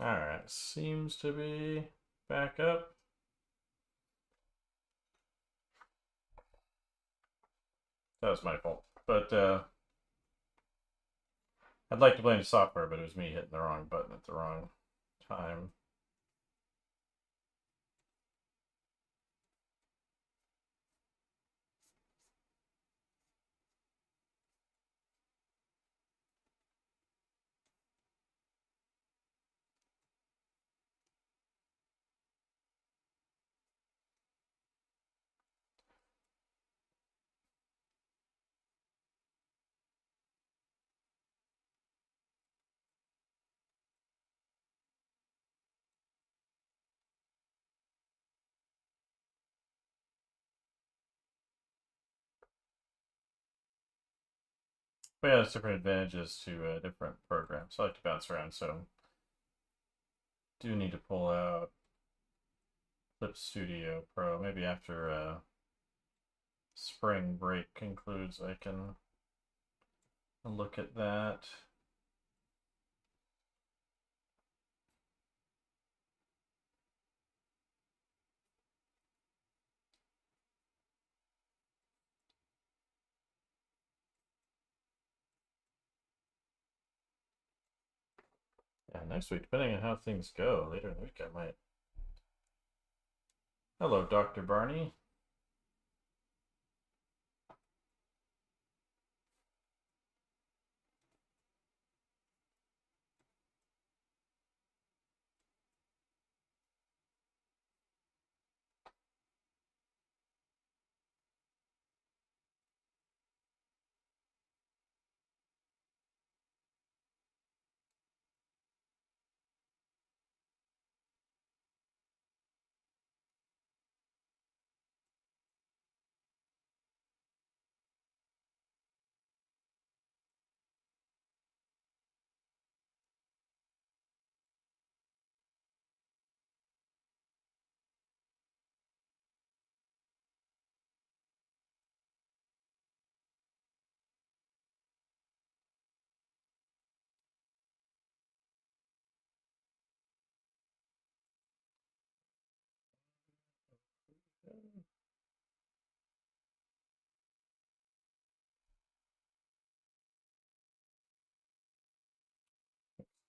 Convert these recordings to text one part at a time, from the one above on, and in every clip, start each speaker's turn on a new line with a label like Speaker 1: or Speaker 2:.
Speaker 1: Alright, seems to be back up. That was my fault. But I'd like to blame the software, but it was me hitting the wrong button at the wrong time. But yeah, there's different advantages to different programs. I like to bounce around, so do need to pull out Clip Studio Pro. Maybe after spring break concludes, I can look at that. Yeah, next week, depending on how things go, later in the week, I might. Hello, Dr. Barney.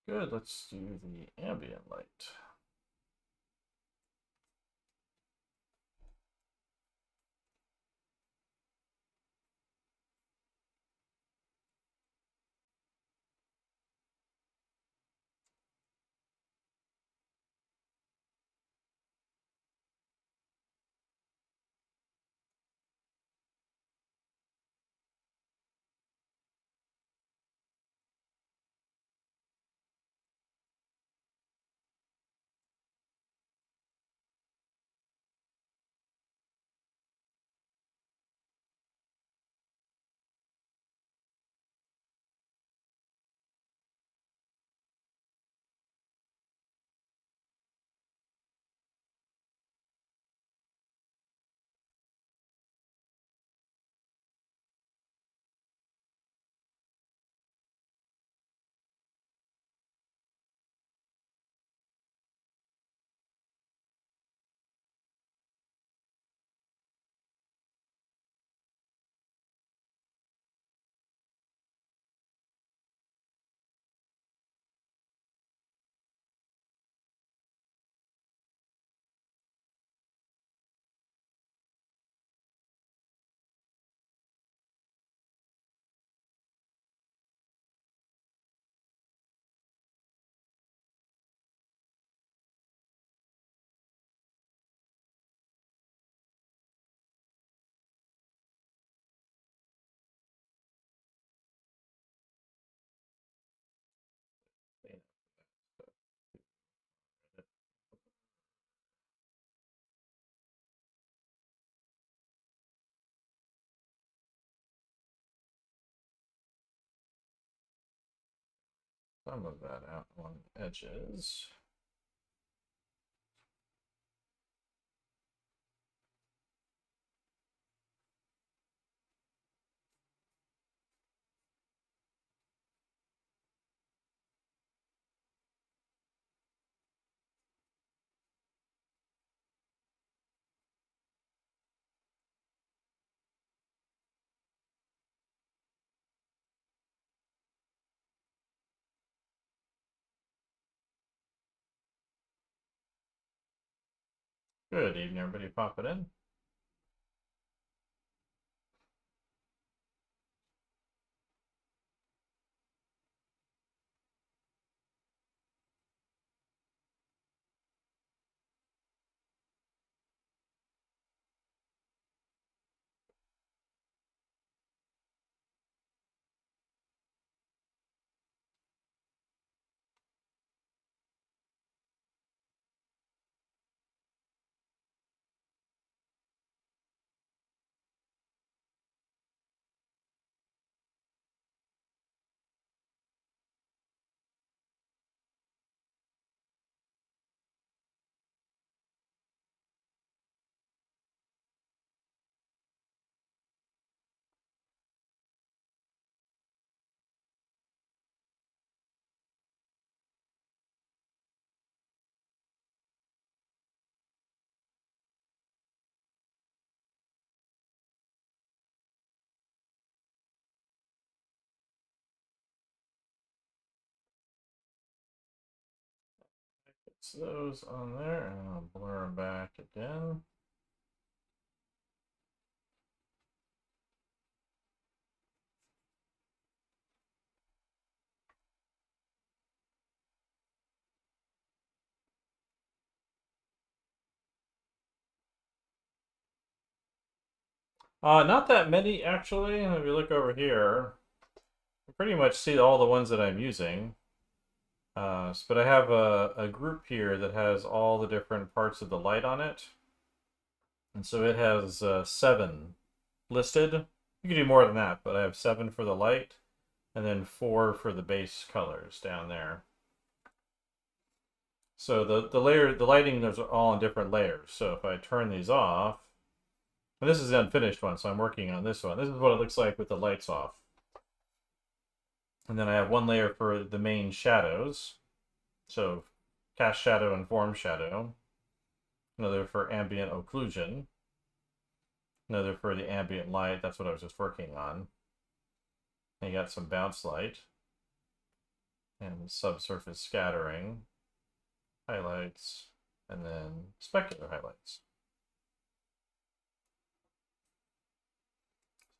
Speaker 1: Good, let's do the ambient light. Some of that out on edges. Good evening, everybody. Pop it in. Get those on there, and I'll blur them back again. Not that many, actually. If you look over here, you pretty much see all the ones that I'm using. But I have a group here that has all the different parts of the light on it. And so it has 7 listed. You can do more than that, but I have 7 for the light, and then 4 for the base colors down there. So the lighting, those are all in different layers. So if I turn these off, and this is the unfinished one, so I'm working on this one. This is what it looks like with the lights off. And then I have one layer for the main shadows. So cast shadow and form shadow. Another for ambient occlusion. Another for the ambient light. That's what I was just working on. And you got some bounce light. And subsurface scattering. Highlights. And then specular highlights.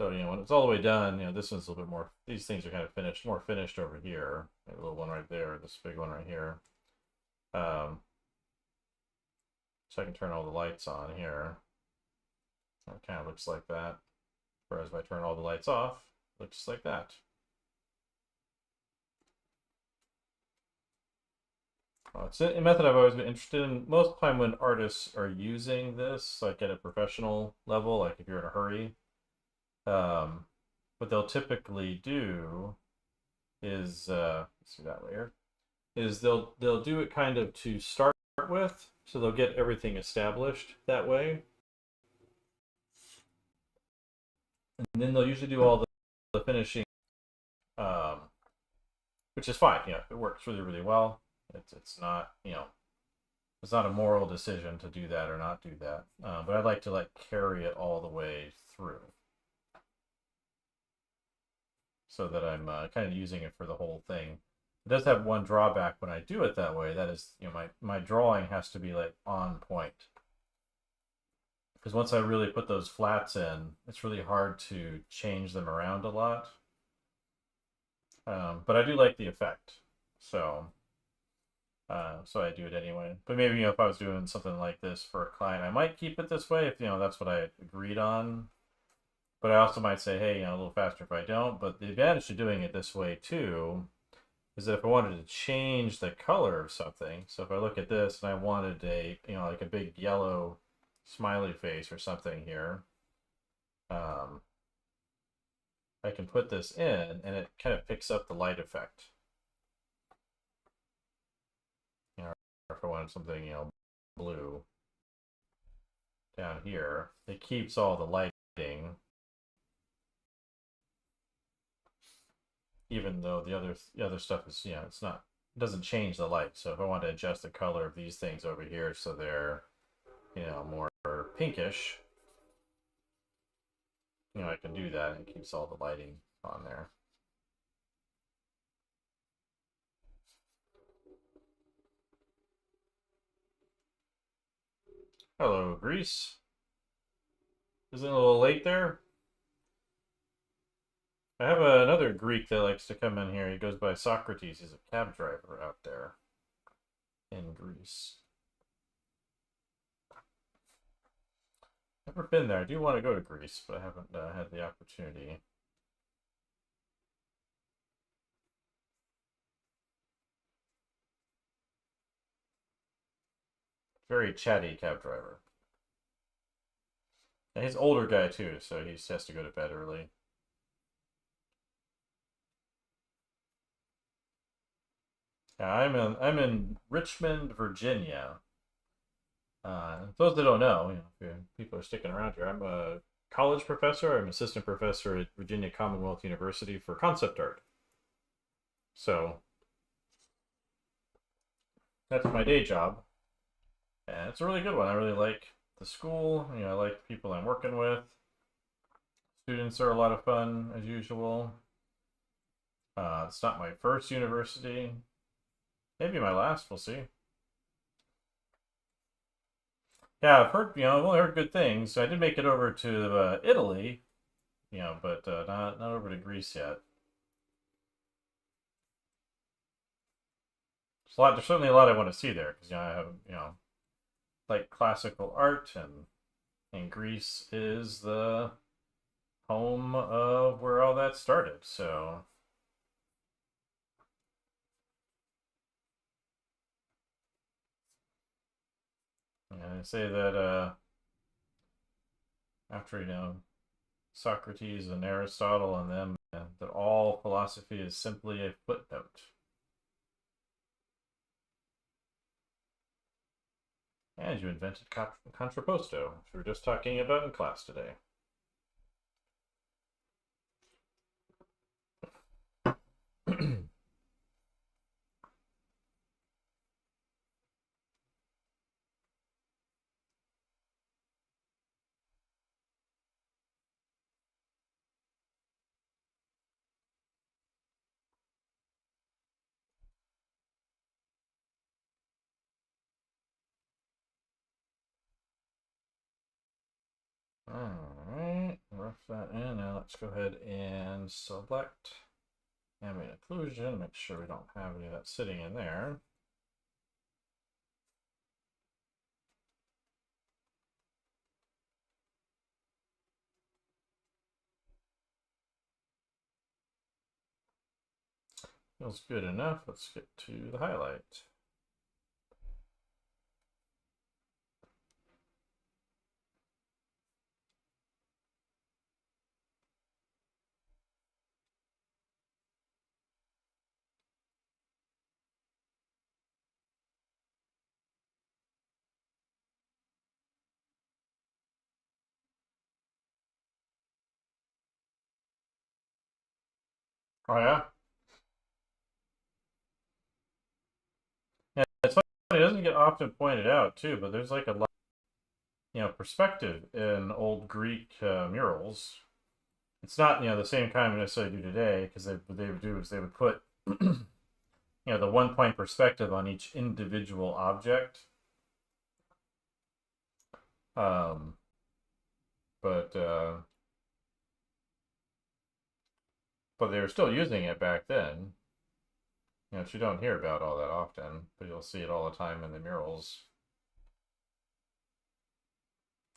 Speaker 1: So, when it's all the way done, this one's a little bit more, these things are kind of finished, more finished over here. Maybe a little one right there, this big one right here. So I can turn all the lights on here. It kind of looks like that. Whereas if I turn all the lights off, it looks like that. It's a method I've always been interested in. Most of the time when artists are using this, like at a professional level, like if you're in a hurry, what they'll typically do is, let's see that layer, is they'll do it kind of to start with, so they'll get everything established that way. And then they'll usually do all the finishing, which is fine. It works really, really well. It's not, it's not a moral decision to do that or not do that. But I'd like to carry it all the way through, so that I'm kind of using it for the whole thing. It does have one drawback when I do it that way. That is, my drawing has to be on point. Because once I really put those flats in, it's really hard to change them around a lot. But I do like the effect, so I do it anyway. But maybe if I was doing something like this for a client, I might keep it this way if that's what I agreed on. But I also might say, hey, a little faster if I don't. But the advantage to doing it this way too is that if I wanted to change the color of something, so if I look at this and I wanted like a big yellow smiley face or something here, I can put this in and it kind of picks up the light effect. Or if I wanted something, blue down here, it keeps all the lighting, even though the other stuff is, it doesn't change the light. So if I want to adjust the color of these things over here so they're, more pinkish, I can do that, and it keeps all the lighting on there. Hello, Greece. Isn't it a little late there? I have another Greek that likes to come in here. He goes by Socrates. He's a cab driver out there in Greece. Never been there. I do want to go to Greece, but I haven't had the opportunity. Very chatty cab driver. And he's an older guy too, so he has to go to bed early. Yeah, I'm in Richmond, Virginia. Those that don't know, if people are sticking around here, I'm a college professor. I'm assistant professor at Virginia Commonwealth University for concept art. So that's my day job, and it's a really good one. I really like the school. I like the people I'm working with. Students are a lot of fun as usual. It's not my first university. Maybe my last. We'll see. Yeah, I've only heard good things. I did make it over to Italy, but not over to Greece yet. There's certainly a lot I want to see there because I have like classical art, and Greece is the home of where all that started. So I say that after Socrates and Aristotle and them, that all philosophy is simply a footnote. And you invented contrapposto, which we were just talking about in class today. Alright, rough that in. Now let's go ahead and select ambient occlusion, make sure we don't have any of that sitting in there. Feels good enough. Let's get to the highlight. Oh yeah? Yeah, it's funny, it doesn't get often pointed out too, but there's like a lot, perspective in old Greek murals. It's not, the same kind we necessarily do today, because what they would do is they would put, the 1 point perspective on each individual object. Um, but they were still using it back then. Which you don't hear about all that often, but you'll see it all the time in the murals.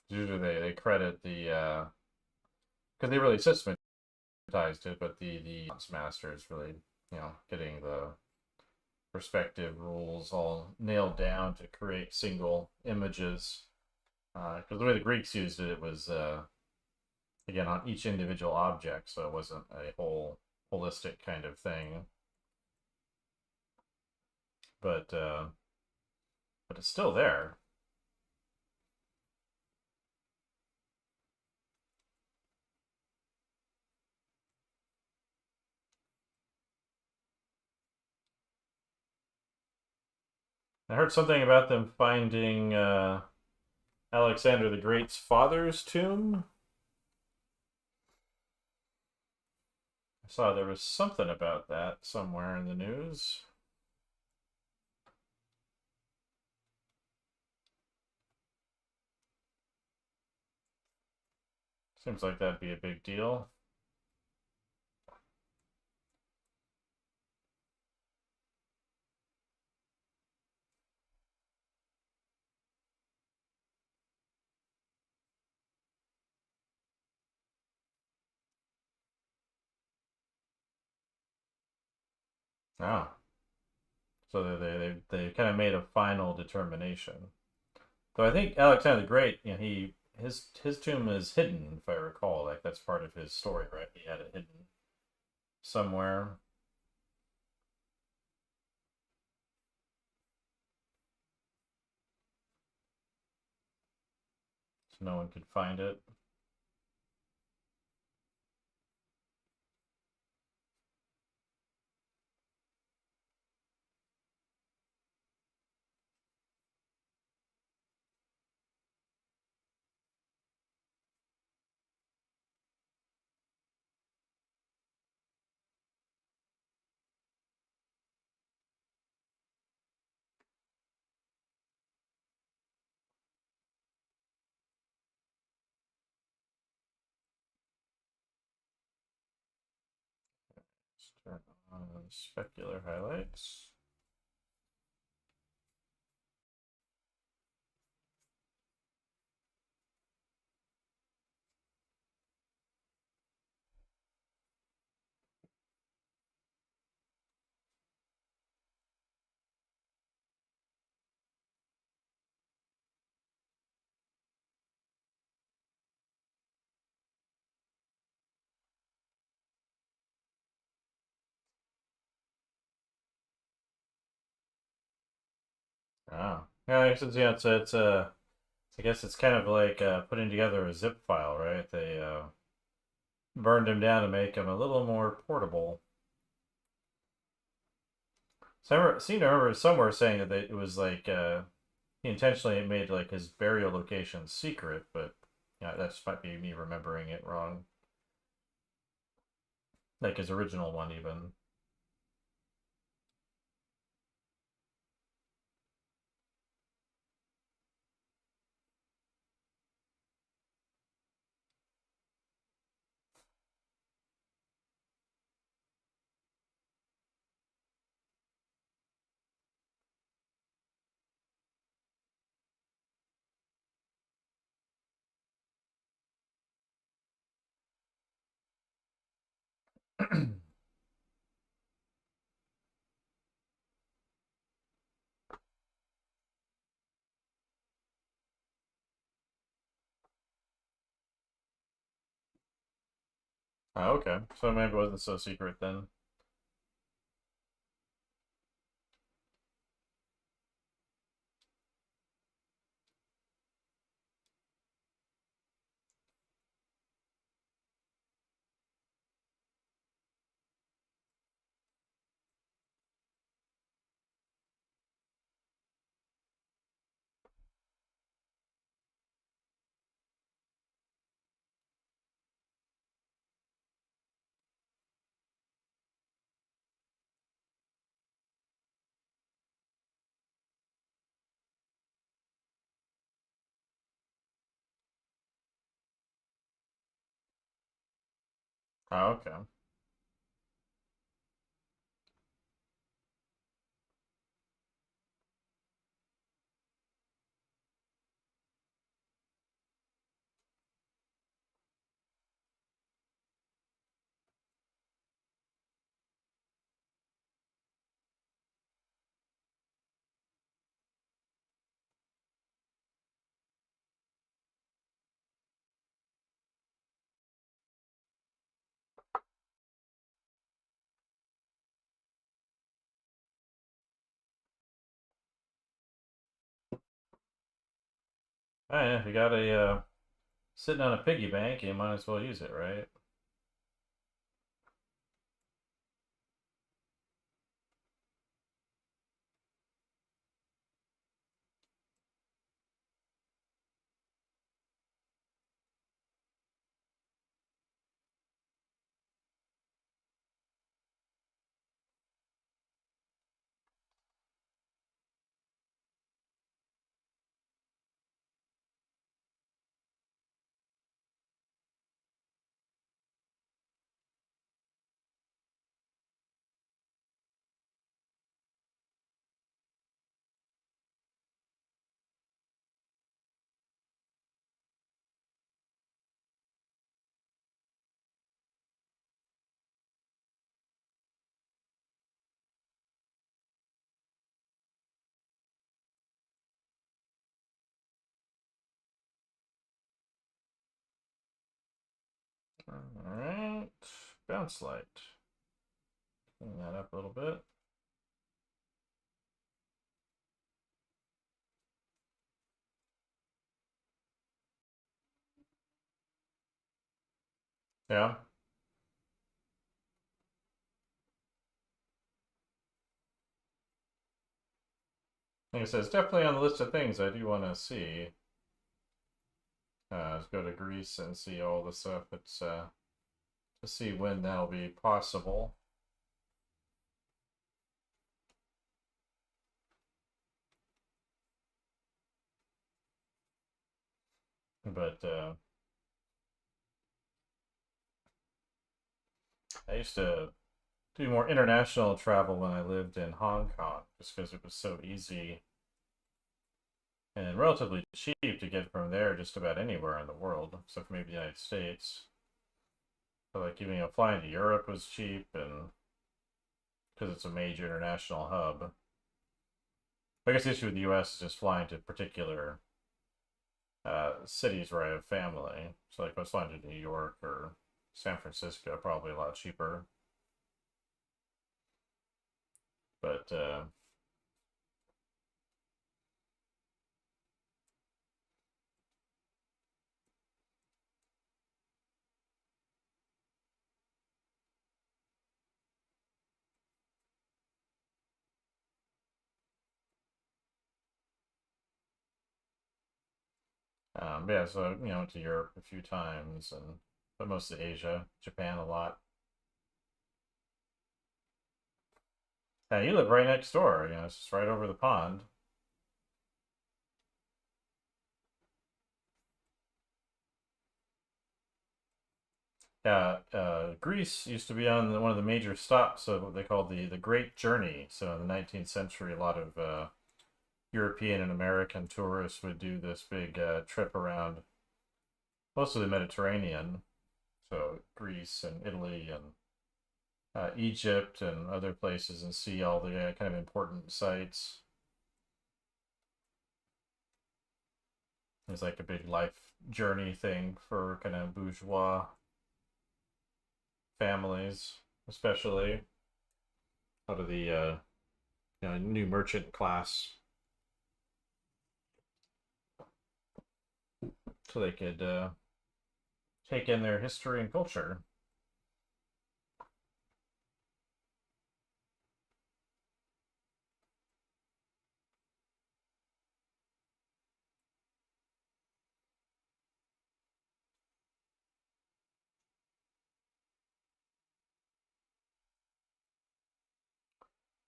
Speaker 1: Usually they credit the because they really systematized it, but the masters really getting the perspective rules all nailed down to create single images. Because the way the Greeks used it, it was again on each individual object, so it wasn't a whole holistic kind of thing. But it's still there. I heard something about them finding Alexander the Great's father's tomb. I saw there was something about that somewhere in the news. Seems like that'd be a big deal. Oh, so they kind of made a final determination. Though I think Alexander the Great, his tomb is hidden, if I recall. Like that's part of his story, right? He had it hidden somewhere, so no one could find it. Let's turn on specular highlights. Ah, yeah. I guess it's kind of like putting together a zip file, right? They burned him down to make him a little more portable. So I seem to remember somewhere saying that it was like he intentionally made like his burial location secret, but yeah, that might be me remembering it wrong. Like his original one, even. Oh, okay. So maybe it wasn't so secret then. Oh, okay. Oh, yeah, if you got a sitting on a piggy bank, you might as well use it, right? Alright. Bounce light. Clean that up a little bit. Yeah. Like I said, it's definitely on the list of things I do want to see. Let's go to Greece and see all the stuff. It's to see when that'll be possible. But I used to do more international travel when I lived in Hong Kong, just because it was so easy and relatively cheap to get from there just about anywhere in the world, except for maybe the United States. But like even flying to Europe was cheap, and because it's a major international hub. I guess the issue with the U.S. is just flying to particular cities where I have family. So like if I was flying to New York or San Francisco, probably a lot cheaper. But yeah, so went to Europe a few times, and but mostly Asia, Japan a lot. Yeah, you live right next door. It's just right over the pond. Yeah, Greece used to be on one of the major stops of what they called the Great Journey. So in the 19th century, a lot of European and American tourists would do this big trip around most of the Mediterranean. So Greece and Italy and Egypt and other places, and see all the kind of important sites. It's like a big life journey thing for kind of bourgeois families, especially out of the new merchant class, so they could take in their history and culture.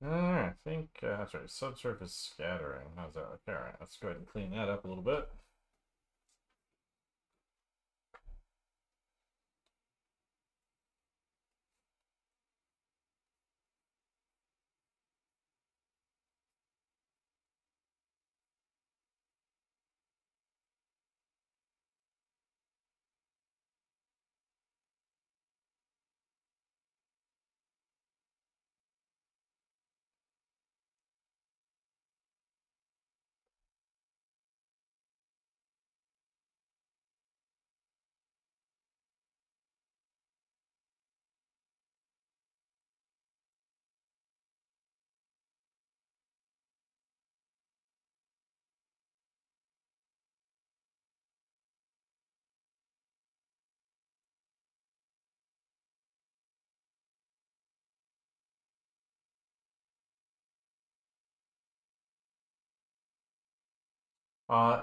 Speaker 1: I think that's right. Subsurface scattering. How's that look? All right, let's go ahead and clean that up a little bit.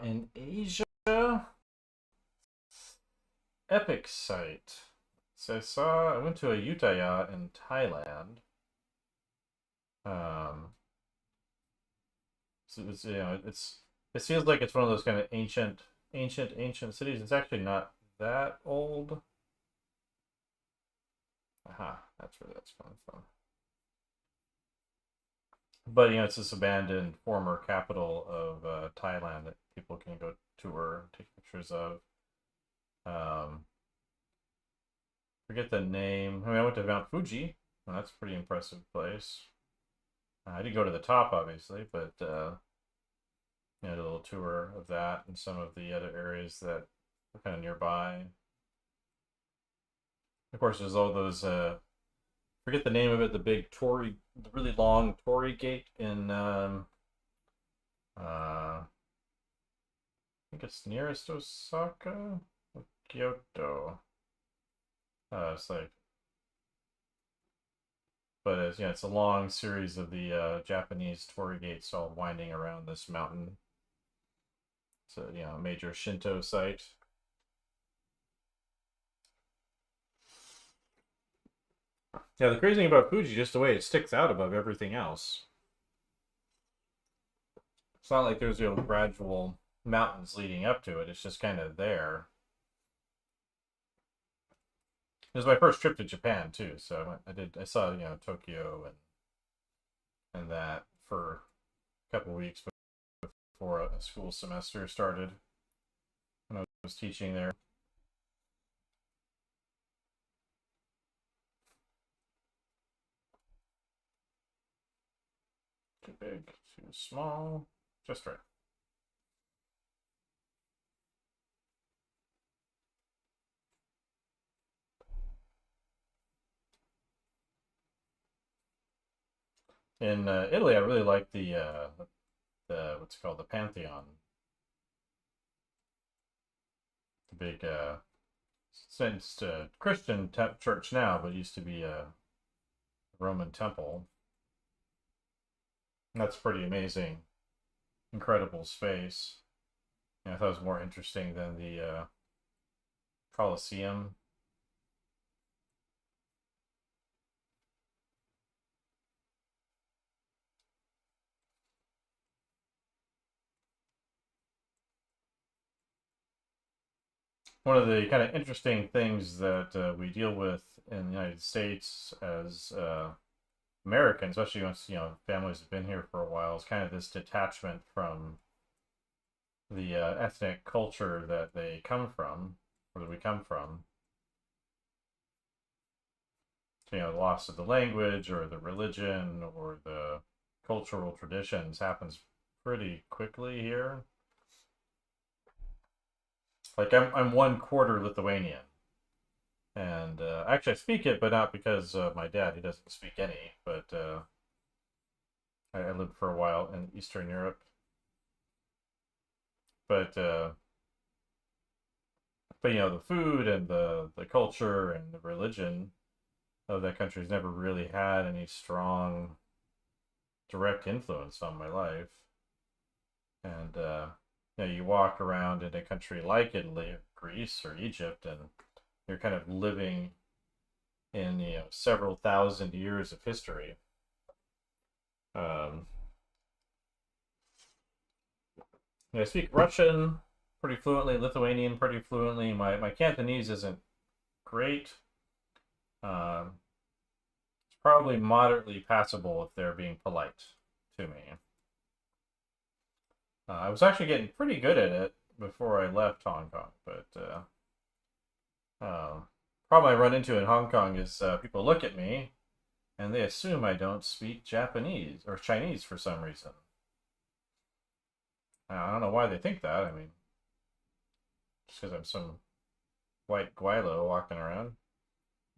Speaker 1: In Asia, epic site. So I went to a Utaya in Thailand. Um, so it's it feels like it's one of those kind of ancient cities. It's actually not that old. Aha, that's where that's coming from. But it's this abandoned former capital of Thailand that people can go tour, take pictures of. Um, Forget the name. I mean, I went to Mount Fuji. And that's a pretty impressive place. I didn't go to the top, obviously, but did a little tour of that and some of the other areas that were kind of nearby. Of course, there's all those, forget the name of it, the big Torii, the really long Torii gate in, I think it's nearest Osaka, or Kyoto. It's like, but it's, yeah, it's a long series of the Japanese Torii gates all winding around this mountain. It's a, you know, major Shinto site. Yeah, the crazy thing about Fuji, just the way it sticks out above everything else. It's not like there's, you know, gradual mountains leading up to it. It's just kind of there. It was my first trip to Japan too, so I saw, you know, Tokyo and that for a couple weeks before a school semester started when I was teaching there. Too big, too small, just right. In Italy, I really like the what's it called, the Pantheon, the big since Christian church now, but it used to be a Roman temple. And that's pretty amazing, incredible space. And I thought it was more interesting than the Colosseum. One of the kind of interesting things that we deal with in the United States as Americans, especially once, you know, families have been here for a while, is kind of this detachment from the ethnic culture that they come from, or that we come from. So, you know, the loss of the language or the religion or the cultural traditions happens pretty quickly here. Like I'm 1/4 Lithuanian, and actually I speak it, but not because of my dad. He doesn't speak any. But I lived for a while in Eastern Europe. But but you know, the food and the culture and the religion of that country has never really had any strong direct influence on my life. And you know, you walk around in a country like Italy, or Greece, or Egypt, and you're kind of living in, you know, several thousand years of history. Um, I speak Russian pretty fluently, Lithuanian pretty fluently. My Cantonese isn't great. Um, it's probably moderately passable if they're being polite to me. I was actually getting pretty good at it before I left Hong Kong, but problem I run into in Hong Kong is people look at me and they assume I don't speak Japanese or Chinese for some reason. I don't know why they think that. I mean, just because I'm some white guaylo walking around.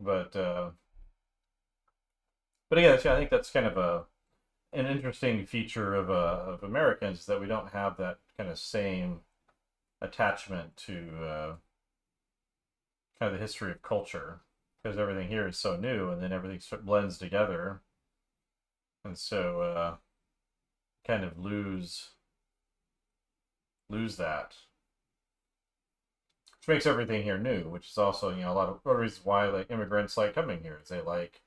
Speaker 1: But but again, I think that's kind of an interesting feature of Americans, that we don't have that kind of same attachment to kind of the history of culture, because everything here is so new, and then everything sort of blends together, and so kind of lose that, which makes everything here new. Which is also, you know, a lot of reasons why like immigrants like coming here is they like,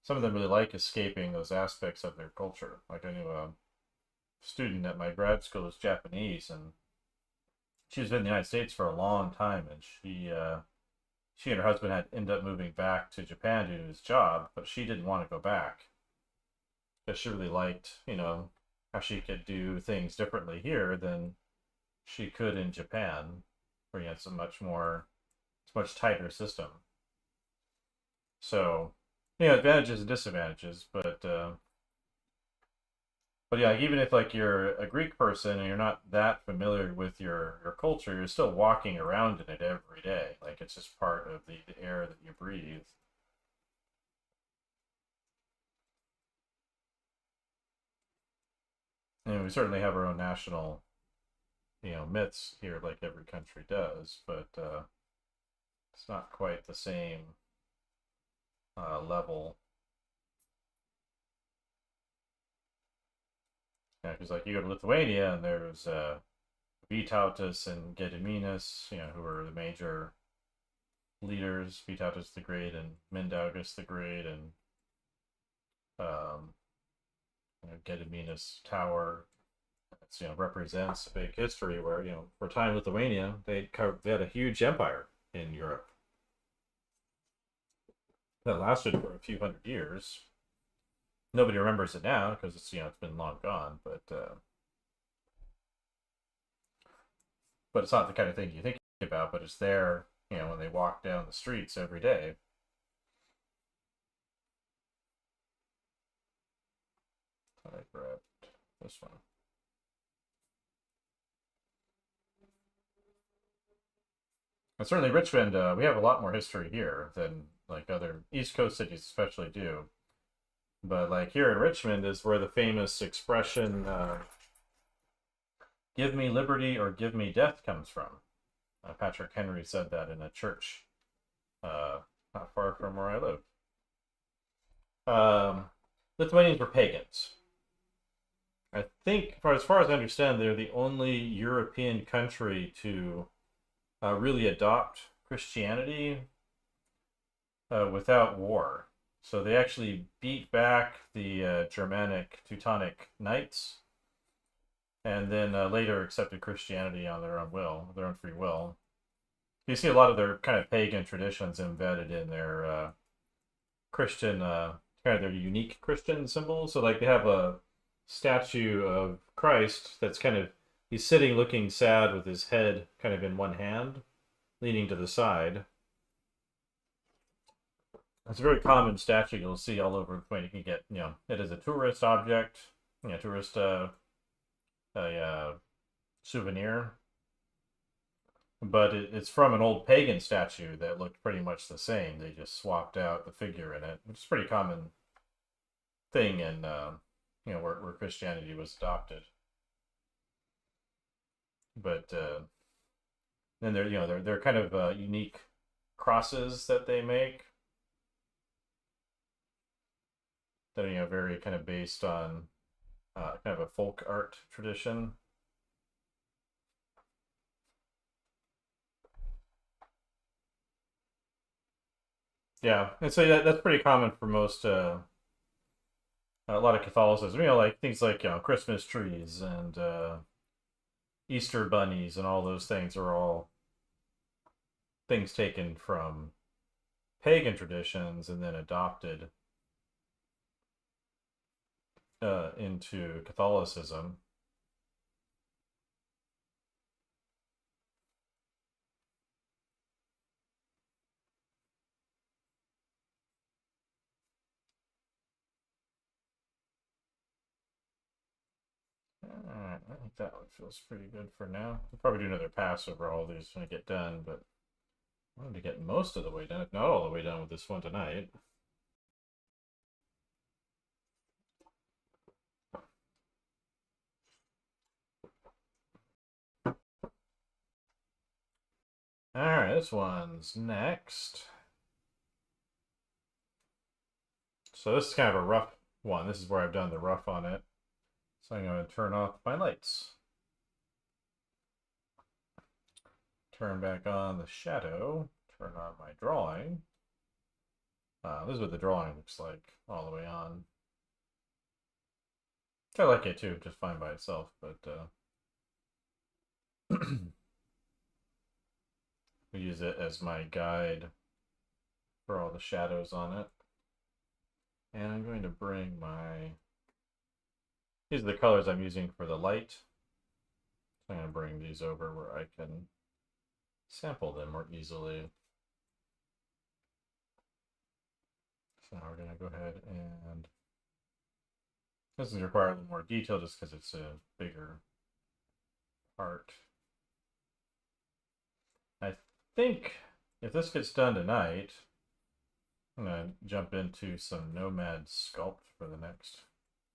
Speaker 1: some of them really like escaping those aspects of their culture. Like I knew a student at my grad school was Japanese, and she was in the United States for a long time, and she and her husband had ended up moving back to Japan due to his job, but she didn't want to go back because she really liked, you know, how she could do things differently here than she could in Japan, where you had it's a much tighter system. So, you know, advantages and disadvantages, But yeah, even if like you're a Greek person and you're not that familiar with your culture, you're still walking around in it every day. Like it's just part of the air that you breathe. And we certainly have our own national, myths here, like every country does, but it's not quite the same level. Yeah, because like you go to Lithuania and there's Vytautas and Gediminas, who are the major leaders, Vytautas the Great and Mindaugas the Great, and um, Gediminas Tower. It's, represents a big history where, for a time Lithuania, they had a huge empire in Europe that lasted for a few hundred years. Nobody remembers it now because it's been long gone, but it's not the kind of thing you think about. But it's there, when they walk down the streets every day. I grabbed this one. And certainly Richmond, we have a lot more history here than like other East Coast cities, especially do. But like here in Richmond is where the famous expression "Give me liberty or give me death" comes from. Patrick Henry said that in a church not far from where I live. Um, Lithuanians were pagans. I think, as far as I understand, they're the only European country to really adopt Christianity without war. So they actually beat back the Germanic Teutonic Knights, and then later accepted Christianity on their own will, their own free will. You see a lot of their kind of pagan traditions embedded in their Christian, kind of their unique Christian symbols. So like they have a statue of Christ that's kind of he's sitting looking sad with his head kind of in one hand, leaning to the side. It's a very common statue you'll see all over when you can get, it is a tourist object, tourist a souvenir, but it's from an old pagan statue that looked pretty much the same. They just swapped out the figure in it, which is a pretty common thing in where Christianity was adopted. But then they're kind of unique crosses that they make that are very kind of based on kind of a folk art tradition. Yeah, and so that's pretty common for most a lot of Catholicism. Like things like Christmas trees and Easter bunnies and all those things are all things taken from pagan traditions and then adopted into Catholicism. Alright, I think that one feels pretty good for now. We'll probably do another pass over all these when I get done, but I wanted to get most of the way done, if not all the way done with this one tonight. Alright, this one's next. So this is kind of a rough one. This is where I've done the rough on it. So I'm going to turn off my lights. Turn back on the shadow. Turn on my drawing. This is what the drawing looks like all the way on. I like it too, just fine by itself, but we use it as my guide for all the shadows on it. And I'm going to bring these are the colors I'm using for the light. So I'm going to bring these over where I can sample them more easily. So now we're going to go ahead and Doesn't require a little more detail just because it's a bigger part. I think if this gets done tonight, I'm gonna jump into some Nomad Sculpt for the next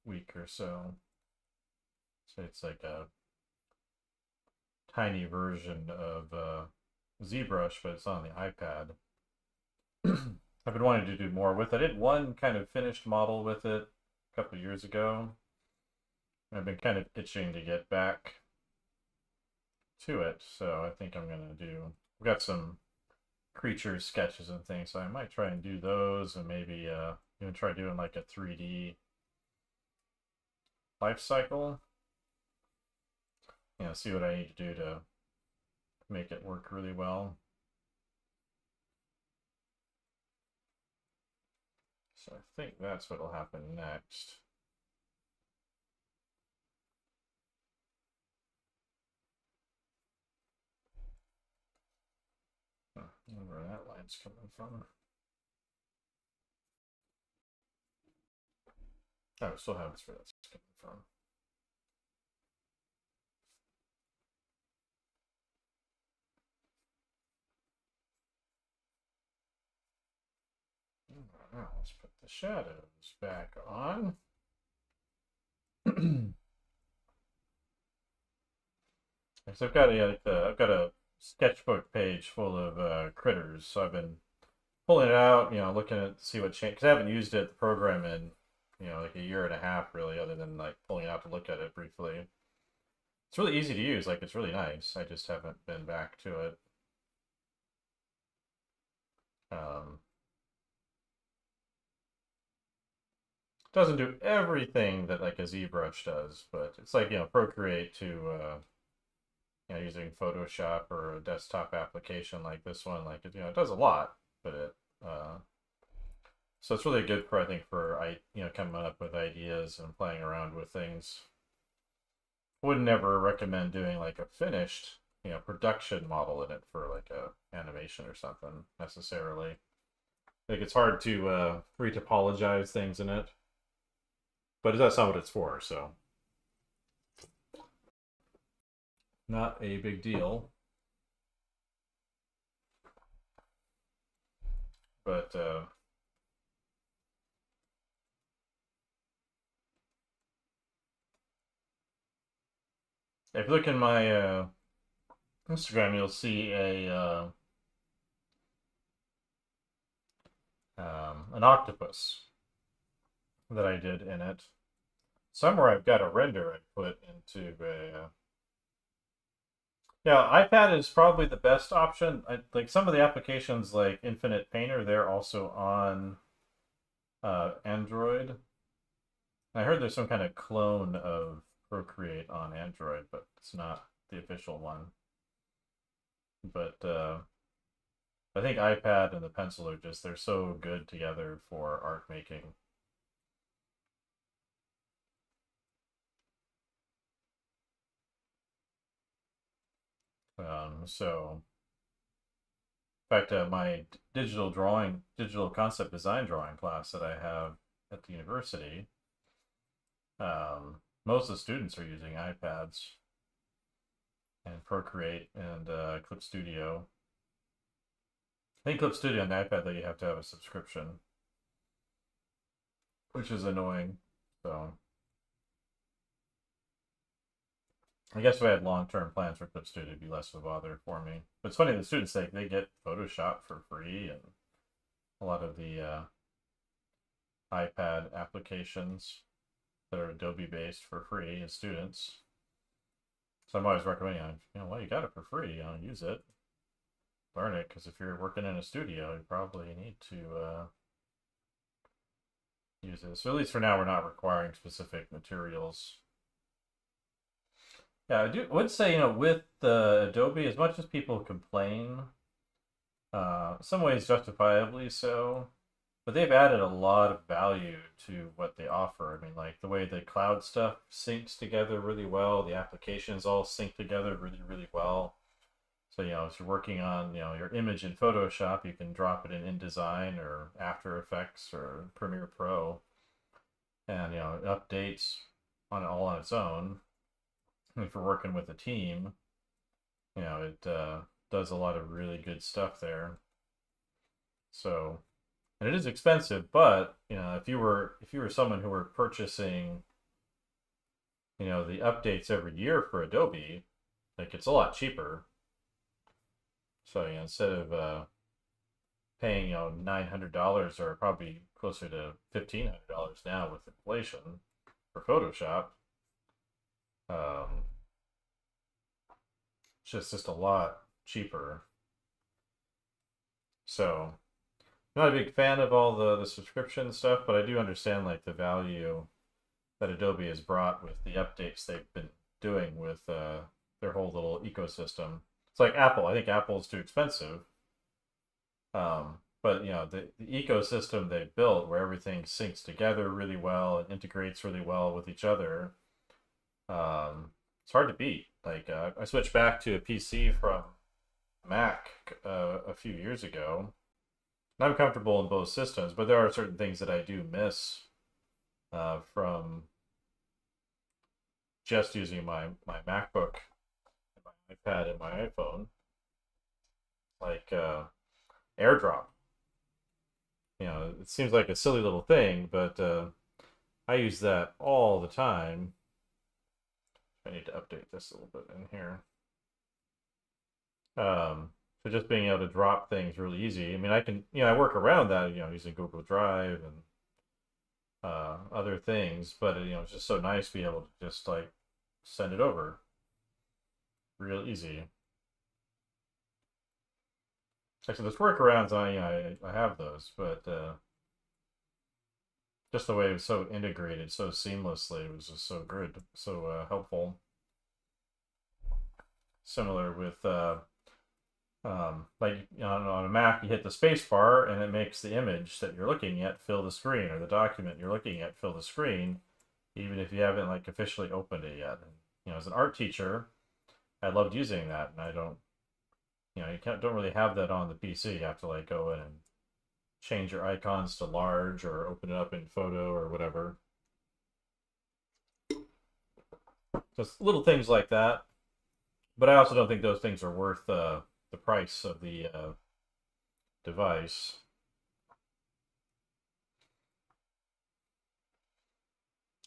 Speaker 1: week or so. So it's like a tiny version of ZBrush, but it's on the iPad. I've been wanting to do more with it. I did one kind of finished model with it a couple of years ago. I've been kind of itching to get back to it, so I think I'm gonna do. We've got some creature sketches and things, so I might try and do those, and maybe even try doing like a 3D life cycle. See what I need to do to make it work really well. So I think that's what'll happen next. I don't know where that line's coming from. Oh, still have where that's coming from. Now let's put the shadows back on. So I've got a sketchbook page full of critters, so I've been pulling it out, looking at see what changed, because I haven't used it the program in like a year and a half really, other than like pulling it out to look at it briefly. It's really easy to use, like it's really nice. I just haven't been back to it. Doesn't do everything that like a ZBrush does, but it's like Procreate to using Photoshop or a desktop application like this one, like it does a lot, but it so it's really good for I think for coming up with ideas and playing around with things. Would never recommend doing like a finished production model in it for like a animation or something necessarily. Like it's hard to retopologize things in it, but that's not what it's for, so not a big deal. But if you look in my Instagram, you'll see an octopus that I did in it. Somewhere I've got a render I put into a. Yeah, iPad is probably the best option. Like some of the applications, like Infinite Painter, they're also on Android. I heard there's some kind of clone of Procreate on Android, but it's not the official one. But I think iPad and the pencil are they're so good together for art making. So, in fact, my digital concept design drawing class that I have at the university, most of the students are using iPads and Procreate and Clip Studio. I think Clip Studio on the iPad, though, you have to have a subscription, which is annoying. So, I guess if I had long-term plans for Clip Studio, it'd be less of a bother for me. But it's funny, the students they get Photoshop for free and a lot of the iPad applications that are Adobe based for free as students. So I'm always recommending, well, you got it for free, use it, learn it, because if you're working in a studio, you probably need to use it. So at least for now, we're not requiring specific materials. Yeah, I would say, with Adobe, as much as people complain, some ways justifiably so, but they've added a lot of value to what they offer. I mean, like the way the cloud stuff syncs together really well, the applications all sync together really, really well. So, if you're working on, your image in Photoshop, you can drop it in InDesign or After Effects or Premiere Pro. and it updates all on its own. If you're working with a team, it does a lot of really good stuff there. So, and it is expensive, but if you were someone who were purchasing the updates every year for Adobe, like it's a lot cheaper. So instead of paying $900 or probably closer to $1,500 now with inflation for Photoshop, um, it's just a lot cheaper. So I'm not a big fan of all the subscription stuff, but I do understand like the value that Adobe has brought with the updates they've been doing with their whole little ecosystem. It's like Apple. I think Apple's too expensive. But the ecosystem they've built where everything syncs together really well and integrates really well with each other, it's hard to beat. Like I switched back to a PC from Mac a few years ago. And I'm comfortable in both systems, but there are certain things that I do miss from just using my MacBook, my iPad, and my iPhone, like AirDrop. It seems like a silly little thing, but I use that all the time. I need to update this a little bit in here. So just being able to drop things really easy. I mean, I work around that, using Google Drive and other things, but it's just so nice to be able to just like send it over real easy. Actually, there's workarounds. I have those, but just the way it was so integrated, so seamlessly, it was just so good, so helpful. Similar with like on a Mac, you hit the space bar and it makes the image that you're looking at fill the screen, or the document you're looking at fill the screen, even if you haven't like officially opened it yet. And, as an art teacher, I loved using that, and I don't, don't really have that on the PC. You have to like go in and change your icons to large or open it up in photo or whatever. Just little things like that. But I also don't think those things are worth the price of the device.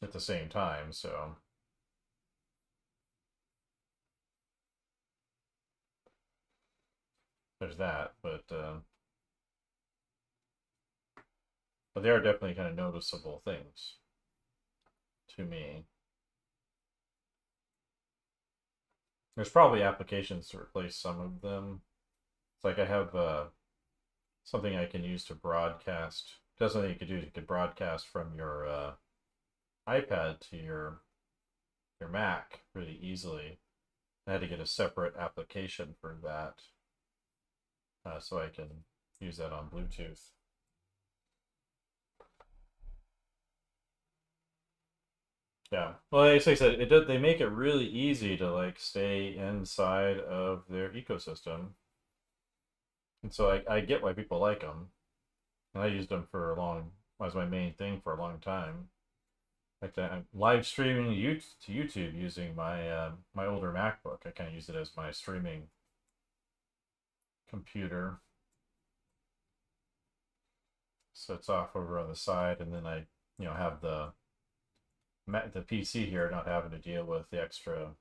Speaker 1: At the same time, so there's that. But they are definitely kind of noticeable things to me. There's probably applications to replace some of them. It's like I have something I can use to broadcast. That's something you could do. You could broadcast from your iPad to your Mac really easily. I had to get a separate application for that, so I can use that on Bluetooth. Yeah. Well, as I said, they make it really easy to like stay inside of their ecosystem, and so I get why people like them. And I used them for a long, was my main thing for a long time. Like that, I'm live streaming to YouTube using my older MacBook. I kind of use it as my streaming computer. So it's off over on the side, and then I have the PC here, not having to deal with the extra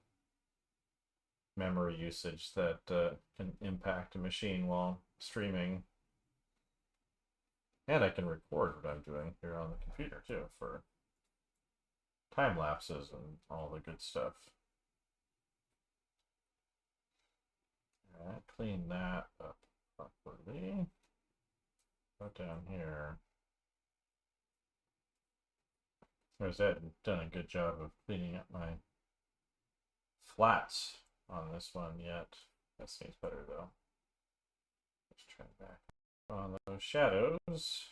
Speaker 1: memory usage that can impact a machine while streaming. And I can record what I'm doing here on the computer too for time lapses and all the good stuff. Alright, clean that up properly. Go down here. There's that, done a good job of cleaning up my flats on this one yet. That seems better though. Let's turn back on those shadows.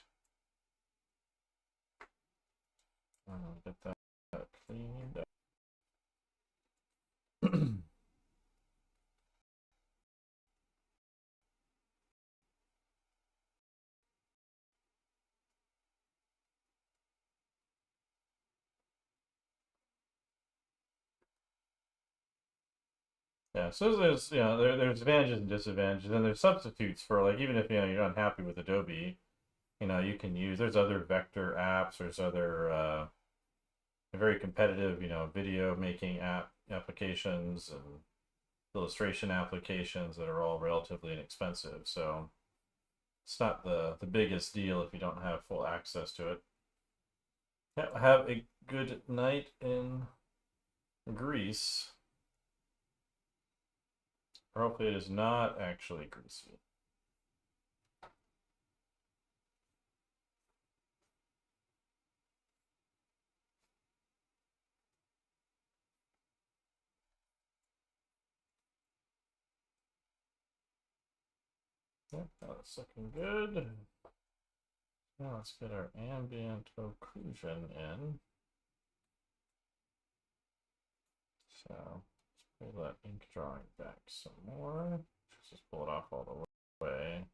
Speaker 1: Get that cleaned up. Yeah, so there's there's advantages and disadvantages, and there's substitutes for like even if you're unhappy with Adobe, you can use there's other vector apps, there's other very competitive video making applications and illustration applications that are all relatively inexpensive. So it's not the biggest deal if you don't have full access to it. Yeah, have a good night in Greece. Or hopefully it is not actually greasy. Yeah, that's looking good. Now let's get our ambient occlusion in. So let's pull that ink drawing back some more. Just pull it off all the way.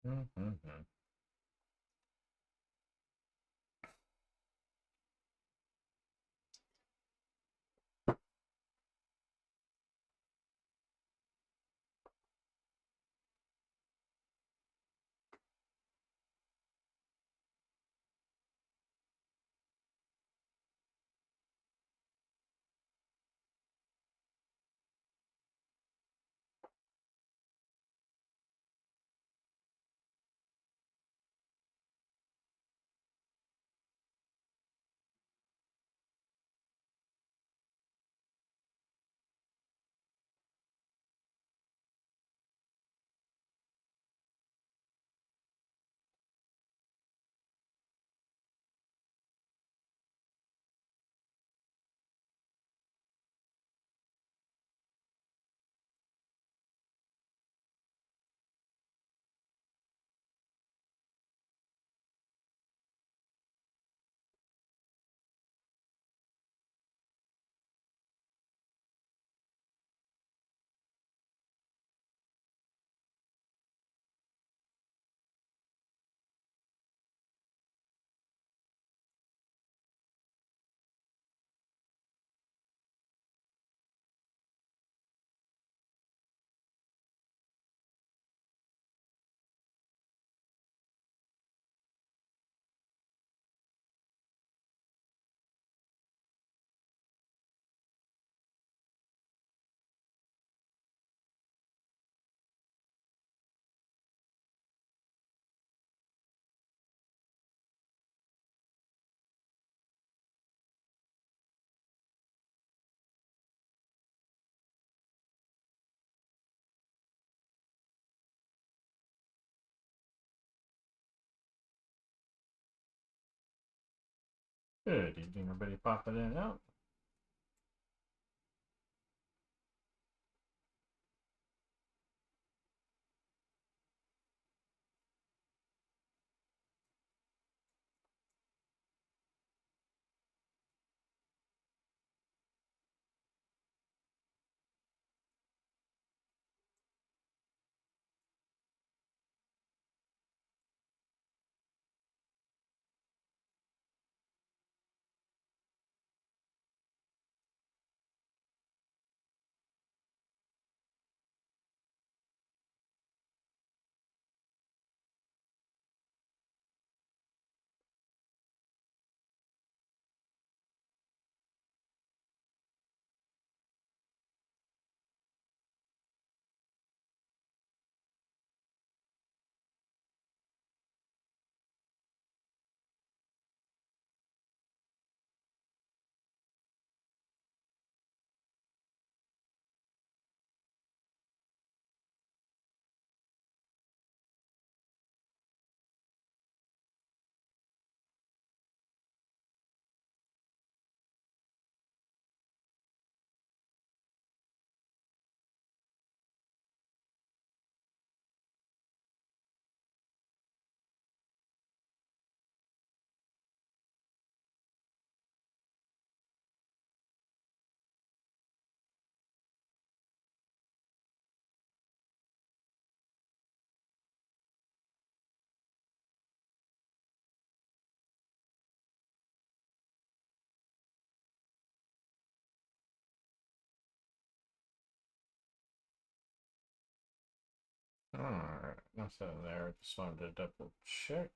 Speaker 1: Mm-hmm. Good evening, everybody popping in and out. Alright, nothing there. Just wanted to double check.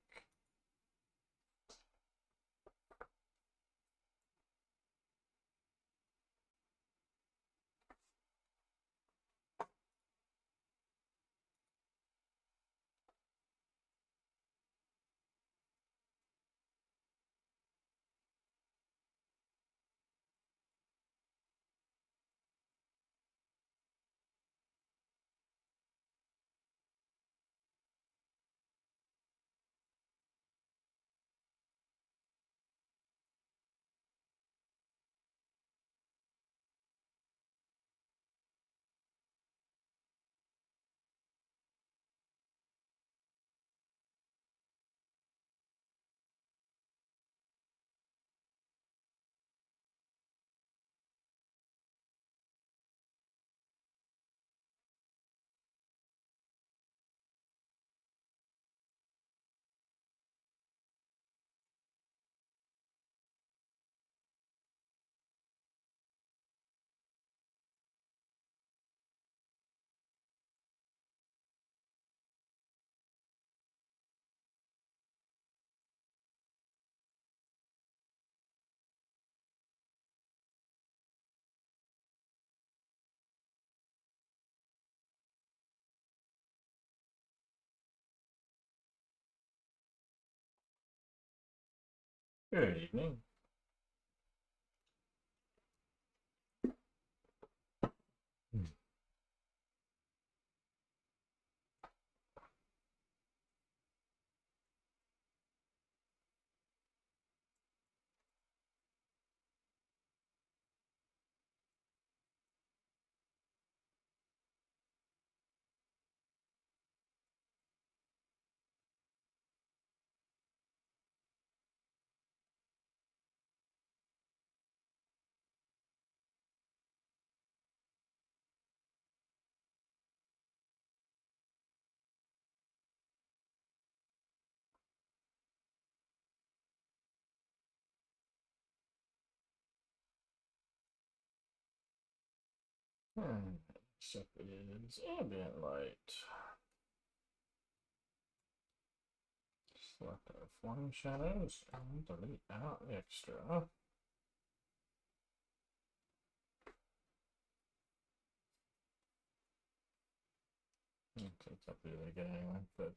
Speaker 1: Good evening. Except it is ambient light. Select our form shadows and delete out the extra. Take that really good anyway, but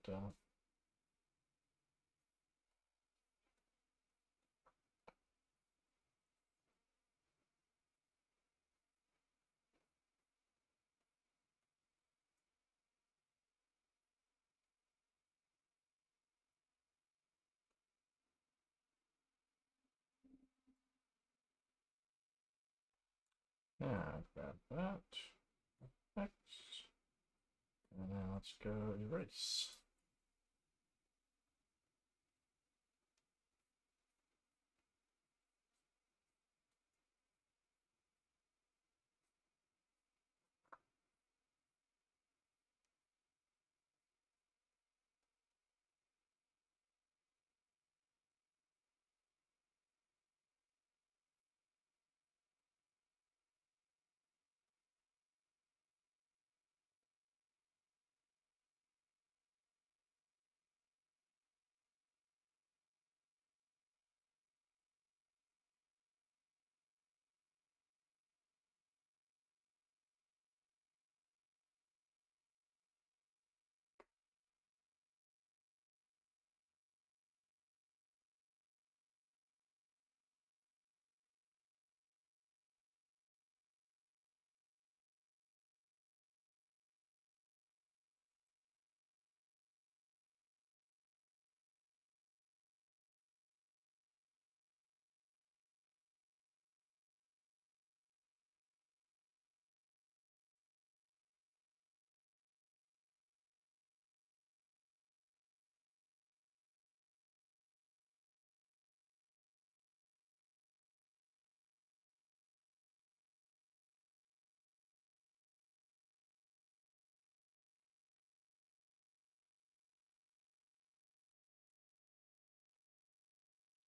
Speaker 1: grab that. Next. And now let's go erase.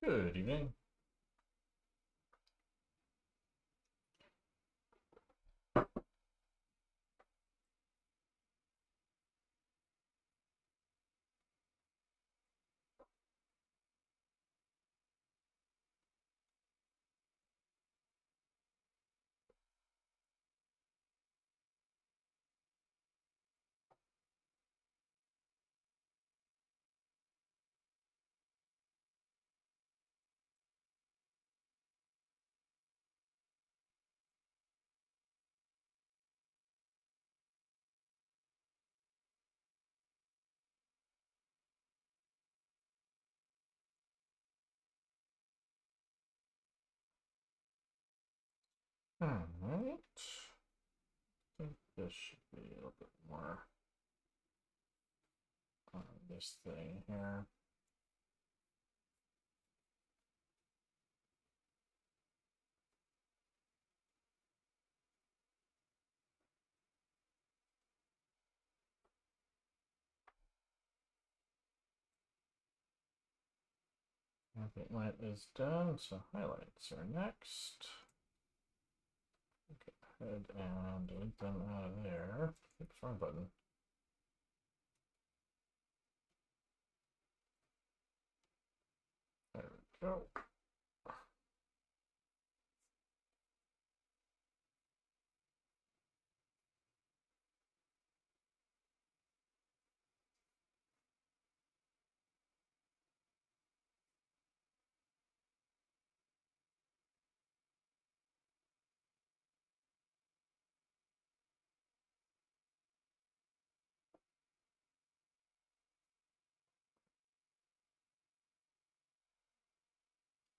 Speaker 1: Good evening. Alright. I think this should be a little bit more on this thing here. Okay, light is done, so highlights are next. Go ahead and delete them out of there. Oops, wrong button. There we go.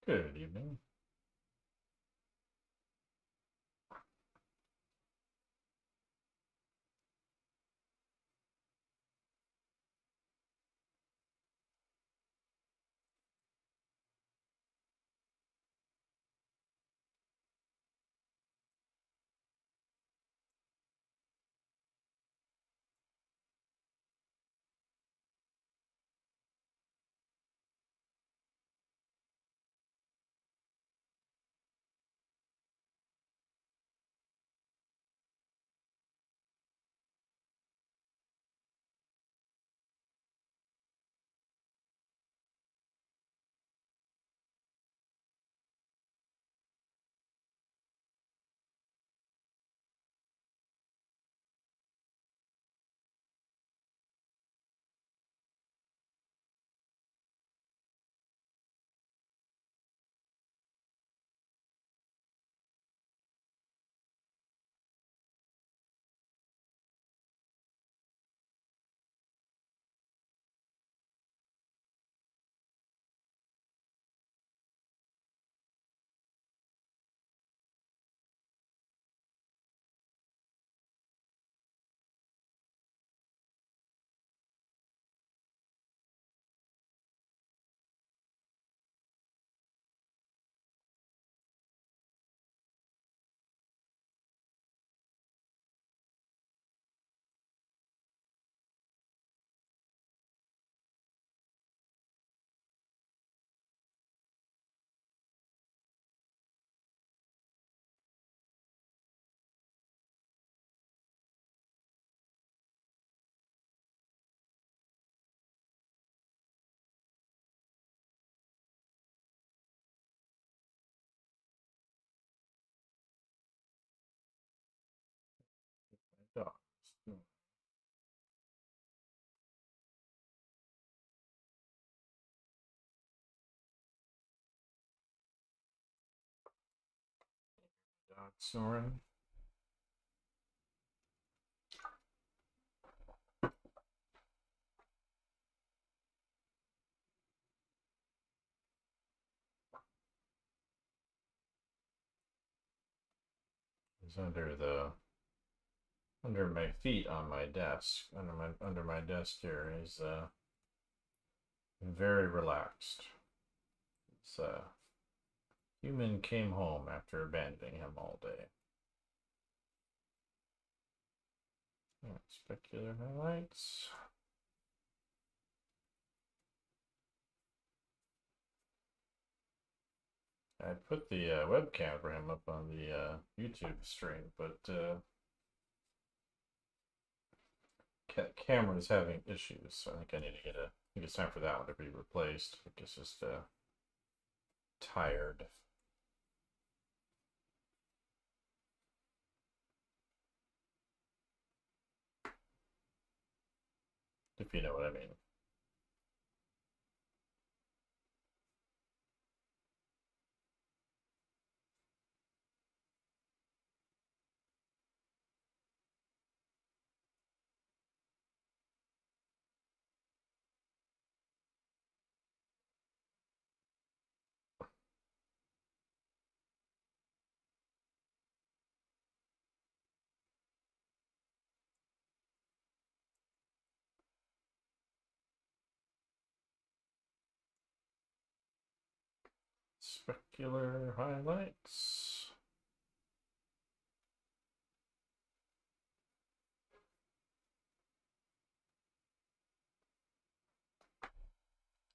Speaker 1: Good evening. dogs. Dog snoring. He's under my feet on my desk, under my desk here. He's very relaxed. It's human came home after abandoning him all day. Yeah, specular highlights. I put the webcam for him up on the YouTube stream, but camera's having issues, so I think I need to get I think it's time for that one to be replaced. I think it's just tired. If you know what I mean. Specular highlights.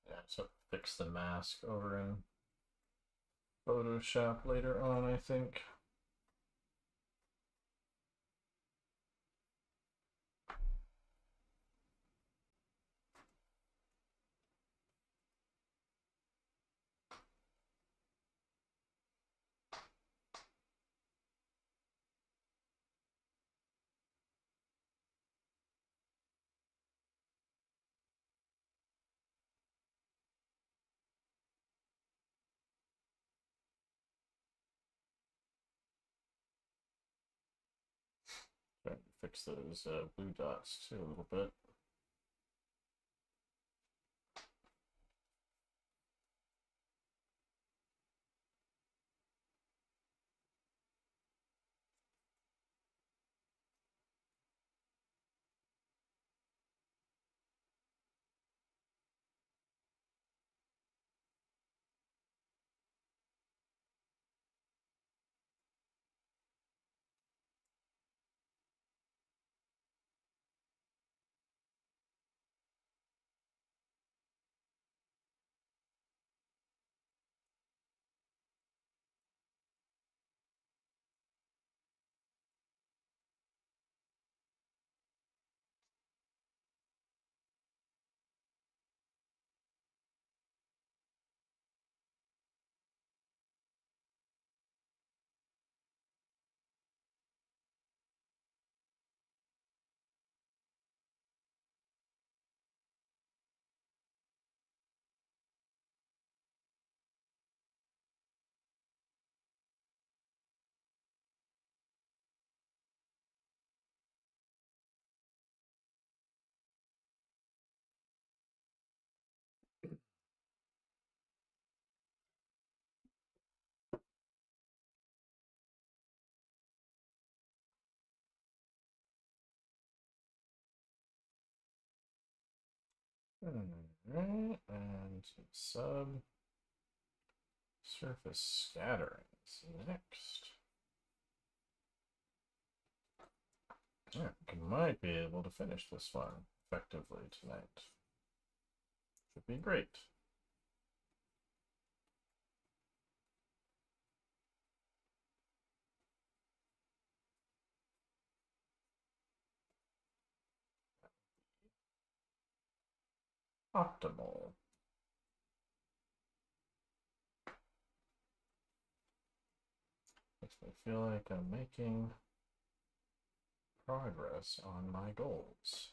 Speaker 1: Yeah, so fix the mask over in Photoshop later on, I think. Trying to fix those blue dots too a little bit. Alright, and sub surface scattering is next. Yeah, we might be able to finish this one effectively tonight. Should be great. Optimal. Makes me feel like I'm making progress on my goals.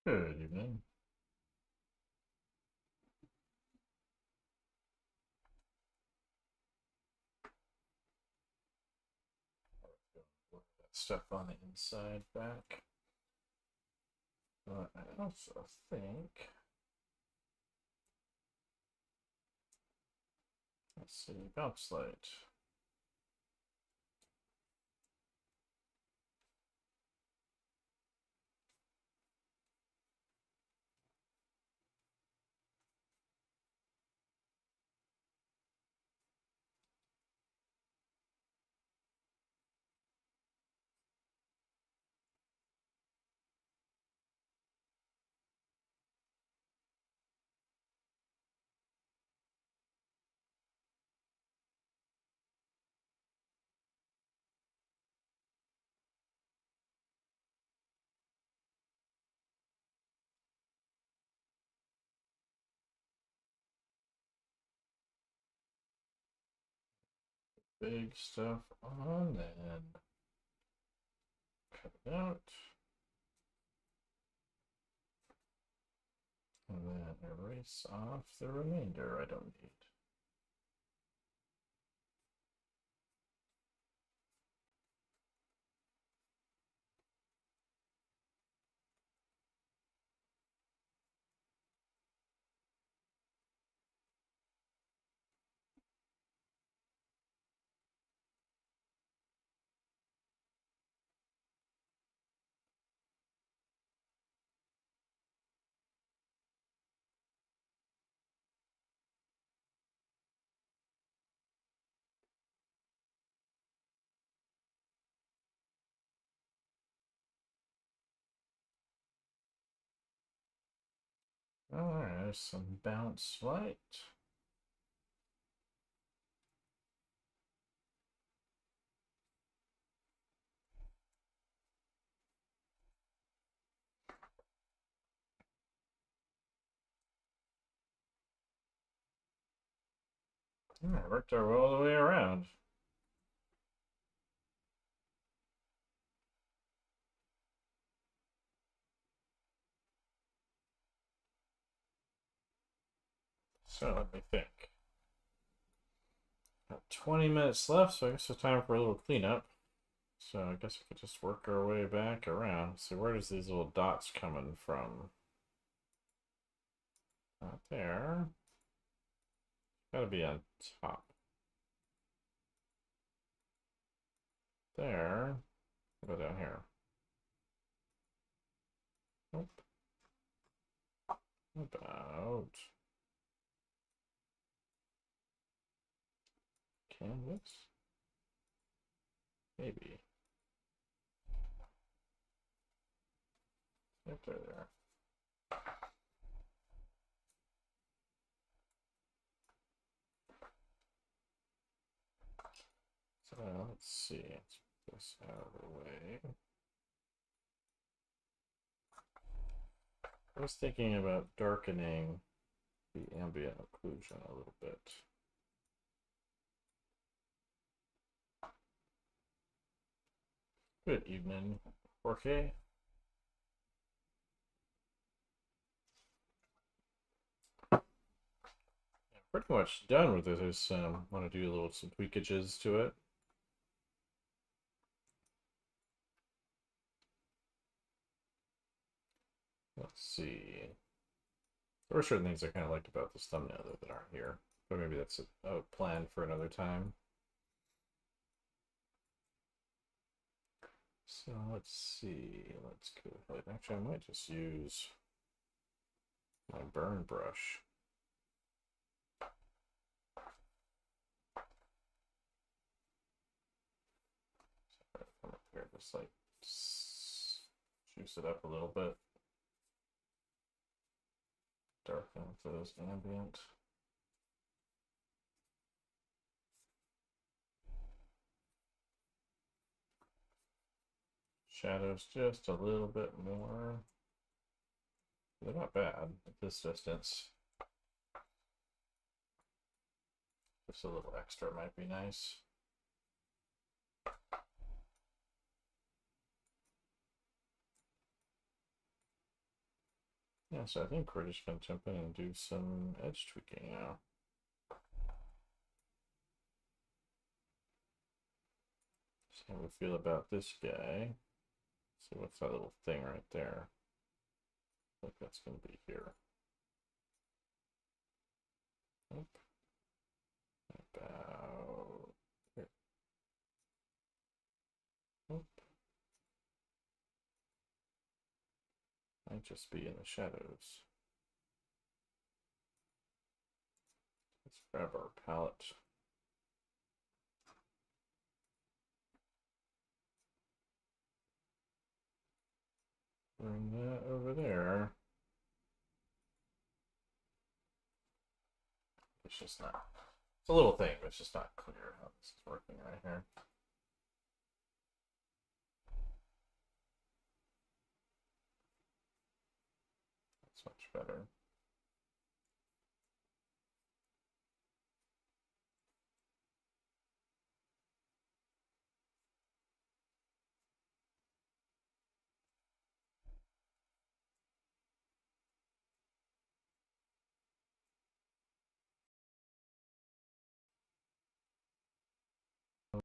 Speaker 1: Good evening. Work that stuff on the inside back. But I also think, let's see, bounce light. Big stuff on, then cut it out. And then erase off the remainder I don't need. Alright, there's some bounce light. Alright, worked our way all the way around. So let me think. Got 20 minutes left, so I guess it's time for a little cleanup. So I guess we could just work our way back around. So where does these little dots coming from? Not there. Gotta be on top. There. Go down here. Nope. About canvas? Maybe. Yep, there. So let's see. Let's put this out of the way. I was thinking about darkening the ambient occlusion a little bit. Good evening, Jorge. Pretty much done with it. I just want to do some tweakages to it. Let's see. There were certain things I kind of liked about this thumbnail though that aren't here, but maybe that's a plan for another time. So let's see. Let's go ahead. Actually, I might just use my burn brush. Come up here, just like juice it up a little bit. Darken with those ambient. Shadows just a little bit more. They're not bad at this distance. Just a little extra might be nice. Yeah, so I think we're just going to jump in and do some edge tweaking now. See how we feel about this guy. See what's that little thing right there. I think that's going to be here. Nope. About here. Nope. Might just be in the shadows. Let's grab our palette. Bring that over there. It's just not, it's a little thing, but it's just not clear how this is working right here. That's much better.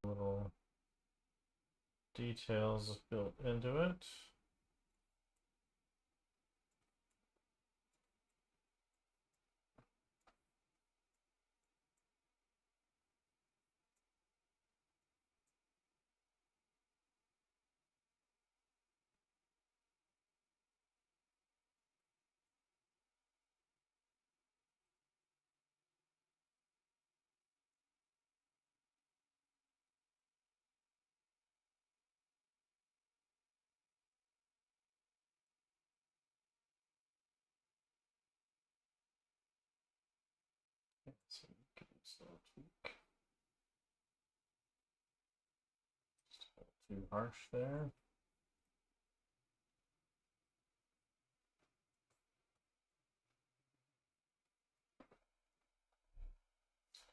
Speaker 1: Little details built into it. So you can use a little tweak. Just too harsh there.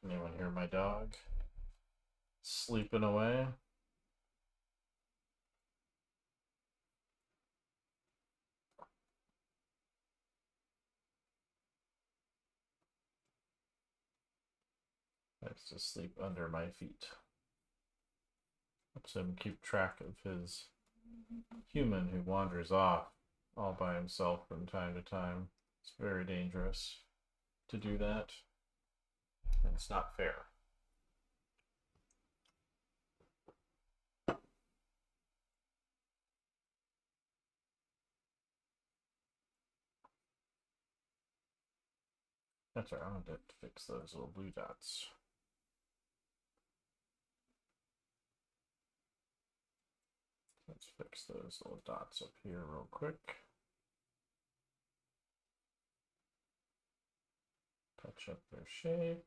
Speaker 1: Anyone hear my dog sleeping away? Likes to sleep under my feet. Helps him keep track of his human who wanders off all by himself from time to time. It's very dangerous to do that, and it's not fair. That's right, I wanted to fix those little blue dots. Let's fix those little dots up here real quick. Touch up their shape.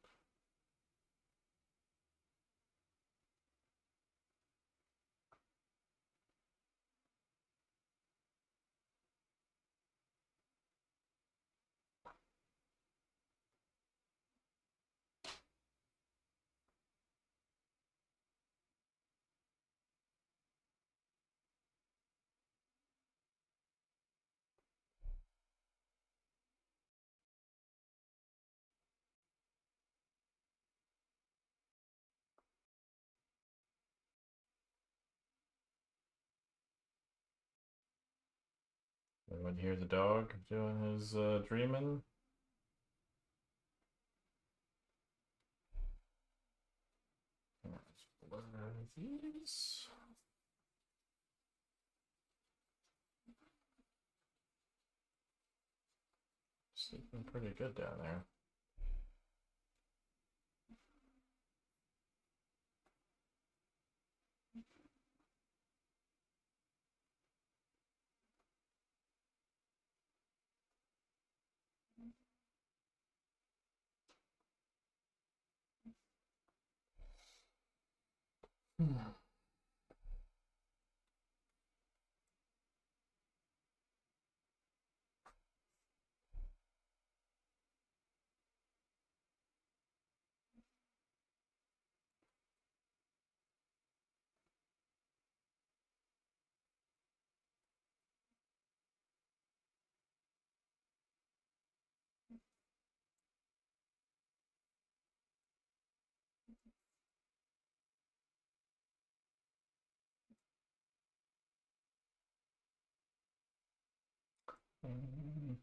Speaker 1: Anyone hear the dog doing his dreaming? Let's blur these. Sleeping pretty good down there.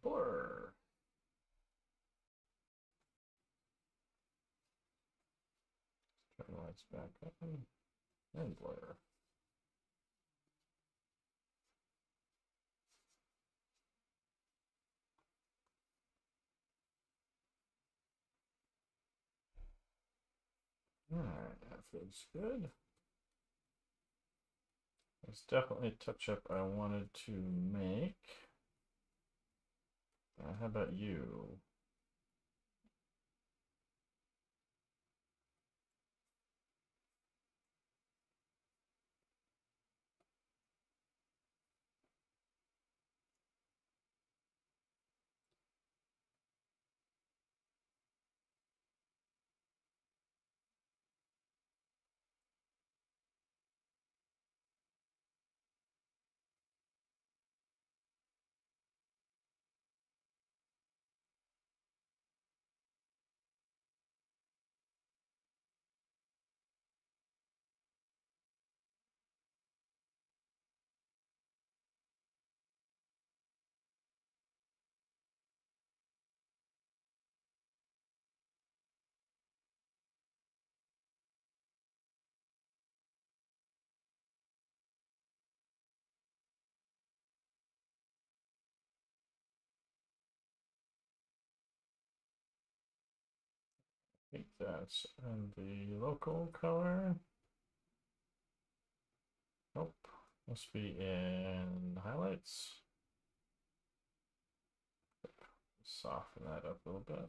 Speaker 1: Blur. Turn the lights back up and blur. Alright, that feels good. There's definitely a touch-up I wanted to make. How about you? I think that's in the local color. Nope. Must be in highlights. Soften that up a little bit.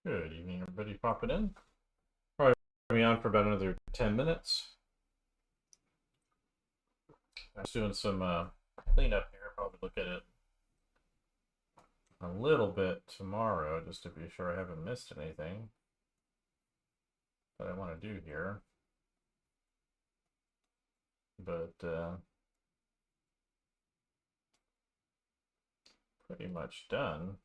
Speaker 1: Good evening, everybody popping in. Probably be on for about another 10 minutes. I was doing some cleanup here. Probably look at it a little bit tomorrow just to be sure I haven't missed anything that I want to do here. But pretty much done.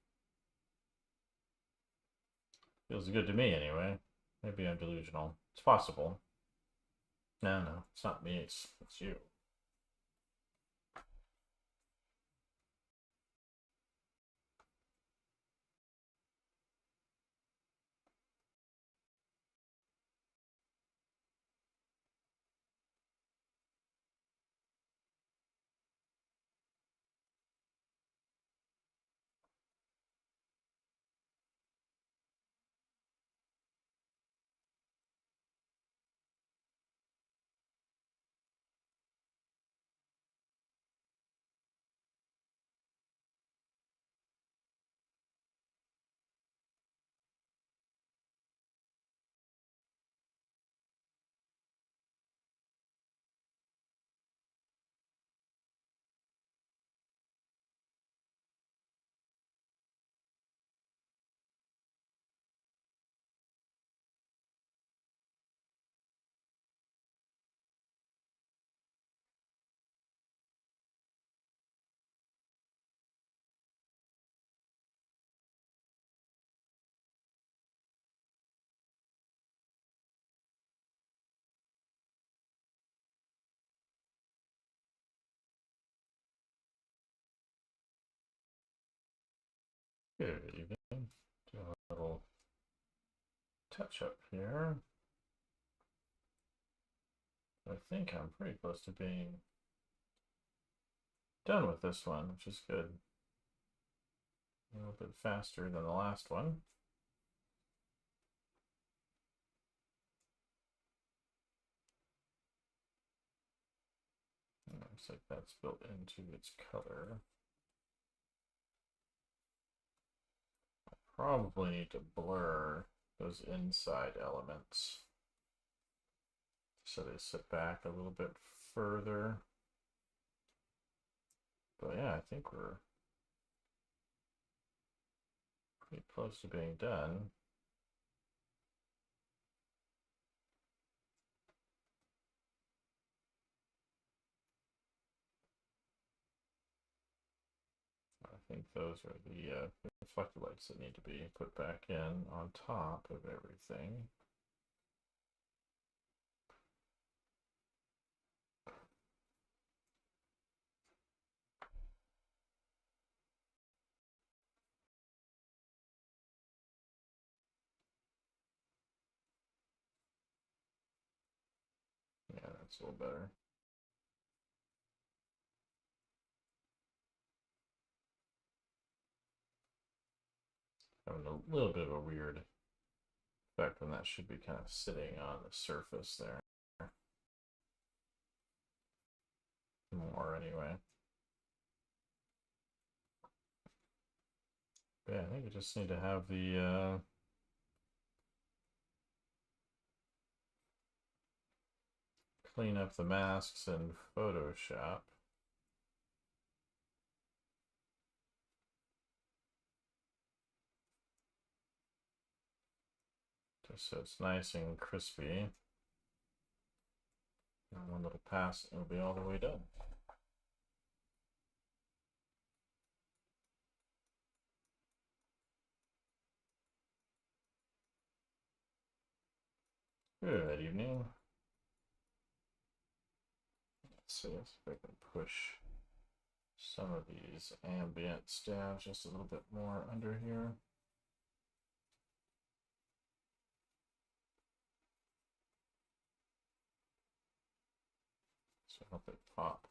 Speaker 1: Feels good to me anyway. Maybe I'm delusional. It's possible. No, it's not me, it's you. Good evening. Do a little touch up here. I think I'm pretty close to being done with this one, which is good. A little bit faster than the last one. Looks like that's built into its color. I probably need to blur those inside elements so they sit back a little bit further. But yeah, I think we're pretty close to being done. I think those are the reflector lights that need to be put back in on top of everything. Yeah, that's a little better. Having a little bit of a weird effect when that should be kind of sitting on the surface there. More anyway. But yeah, I think we just need to have the clean up the masks in Photoshop. Just so it's nice and crispy. And one little pass and it'll be all the way done. Good evening. Let's see if I can push some of these ambient stabs just a little bit more under here. So help it pop.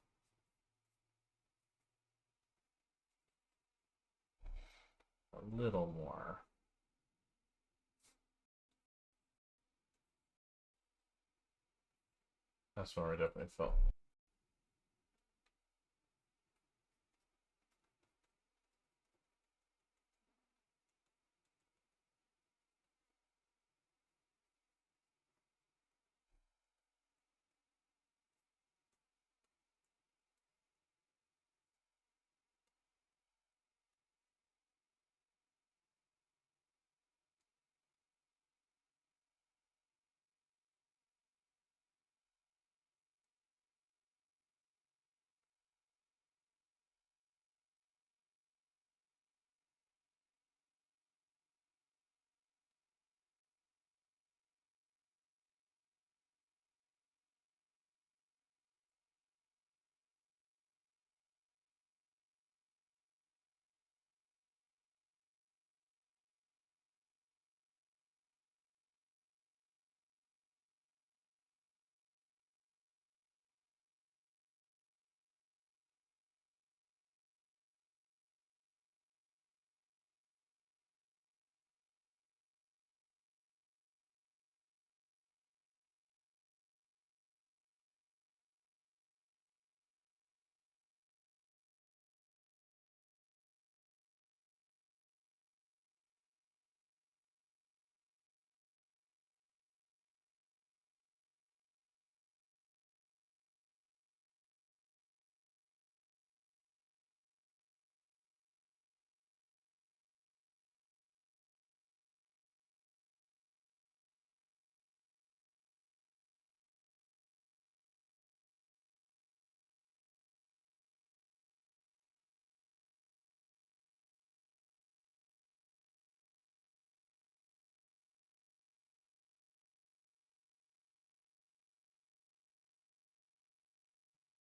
Speaker 1: A little more. That's where I definitely felt.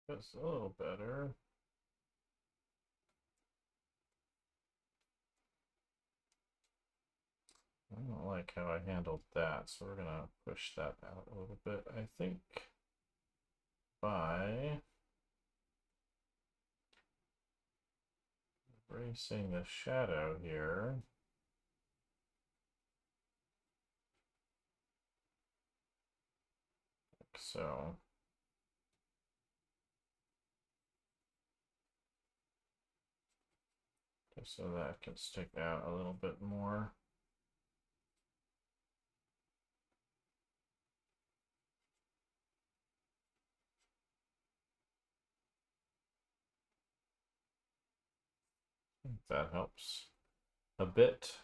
Speaker 1: That's a little better. I don't like how I handled that, so we're gonna push that out a little bit, I think, by erasing the shadow here. Like so. Just so that can stick out a little bit more. I think that helps a bit.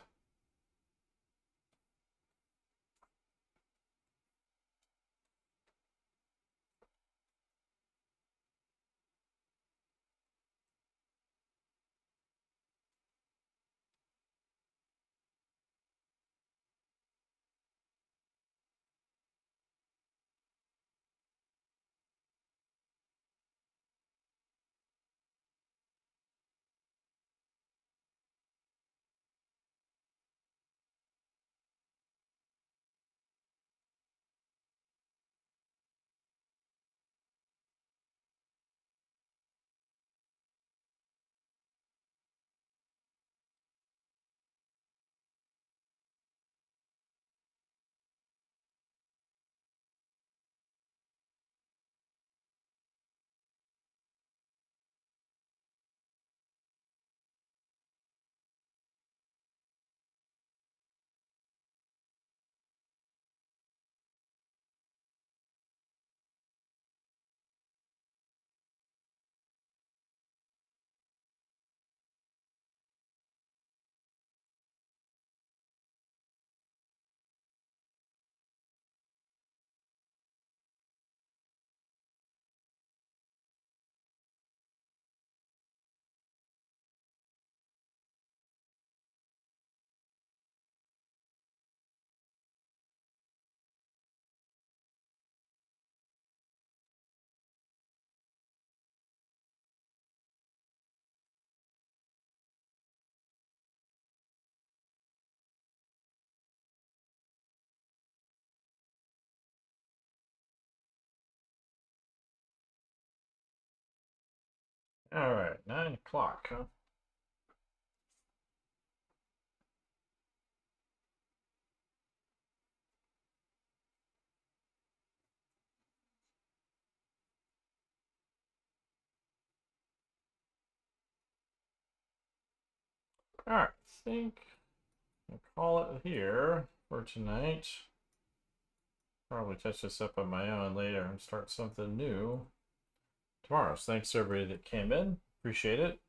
Speaker 1: All right, 9 o'clock, huh? All right, I think I'll call it here for tonight. Probably touch this up on my own later and start something new tomorrow. So thanks to everybody that came in. Appreciate it.